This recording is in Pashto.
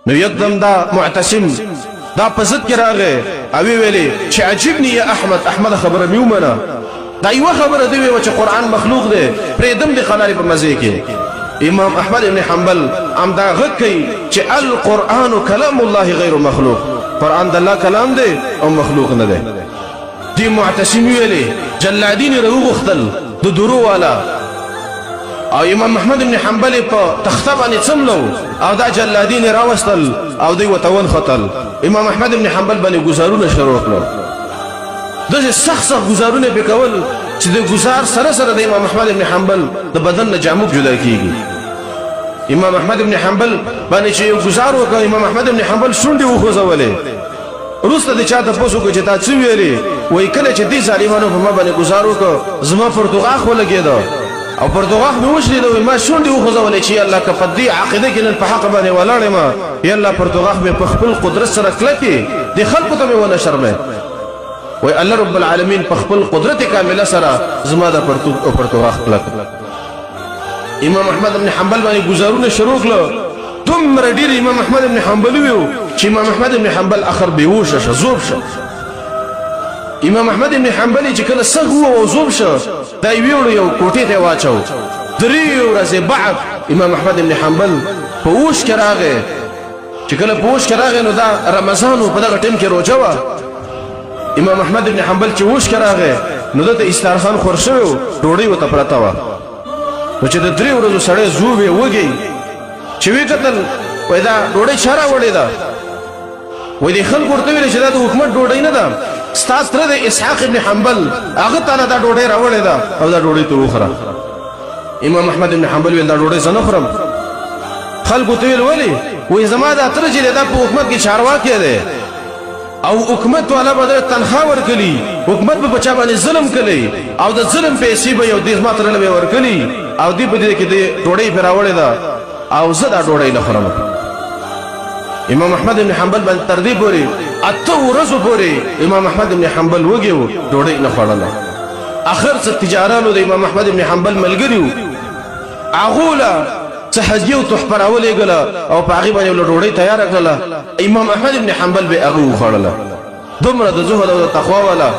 نو یکدم دا معتصم دا پسد کې راغی او ویلي چې عجبني یا احمد خبره مې ومنه دا یوه خبره دی چې قرآن مخلوق دی پرېږدم د خلارې په مزې کې امام احمد ابن حنبل امدا غږ کوي چې القرآن کلام الله غیر مخلوق قرآن د الله کلام دی او مخلوق نه دی دی معتصم ویلي جلادین راوغختل د درو والا او امام احمد ابن حنبل په تخته باندې څملو او دا جلادین راوستل او دوی وتون خطل امام احمد ابن حنبل باندې گزارونه شروع کړل دغه سخت گزارونه به کول چې د گزار سره سره د امام احمد ابن حنبل د بدن نه جامو جدا کیږي امام احمد ابن حنبل باندې چې یو گزار وکړ امام احمد ابن حنبل شونډې وخوځولې روسته د چاته پوسو کو چې تا څه ویلي وای کله چې دې ظالمانو په ما باندې گزار وکړ زما پرتګاخ ولګېدو او پرتګاخ مې وشلیدو ما شونډې وخوځولې چې الله کفدی عقیده کې نن په حق باندې ولاړې ما یا الله پرتګاخ مې په خپل قدرت سره کلکې د خلکو ته مې ونه شرمې وای الله رب العالمین په خپل قدرت کامله سره زما د پرتګاخ کلک امام احمد ابن حنبل باندې گزارونه شروع کړل دومره ډیر امام احمد ابن حنبل ویو چې امام احمد ابن حنبل اخر بیهوش شه زوب شه امام احمد ابن حنبل چې کله سغو او زوب شه دا ویوړ یو کوټې ته واچو درې ورځې بعد امام احمد ابن حنبل په اوش کې راغی چې کله په اوش کې راغی نو دا رمضان په دغه ټیم کې روزه و امام احمد ابن حنبل چې اوش کې راغی نو دته استرخان خور شو ډوډۍ وته پرتا و نو چې د درې ورځې سړی زوبې وږي چې وی قتل وای دا ډوډۍ شاره وړې ده وای د خلکو ورته ویل چې دا د حکومت ډوډۍ نه ده ستاسو تر د اسحاق ابن حنبل هغه تعالی دا ډوډۍ راوړې ده او دا ډوډۍ ته وخوره امام احمد ابن حنبل ویل دا ډوډۍ زه نه خورم خلکو ته ویل ولې وای زما دا تر چې دا په حکومت کې چارواکي دی او حکومت والا به تنخواه ورکړي حکومت به بچا باندې ظلم کوي او د ظلم پیسې به یو دیس ماته نه ورکړي او دی په دې کې د ډوډۍ پر راوړې ده او زه دا ډوډۍ نه خورم امام احمد ابن حنبل باندې تر دې پورې اته ورځې پورې امام احمد ابن حنبل وږي ډوډۍ نه خوړله اخر څه تجارانو د امام احمد ابن حنبل ملګریو اغولا څه هدیه او تحفه راولېږله او په هغې باندې له ډوډۍ تیاره کړله امام احمد ابن حنبل به هغه وخوړله دومره د زهد او د تقوا والا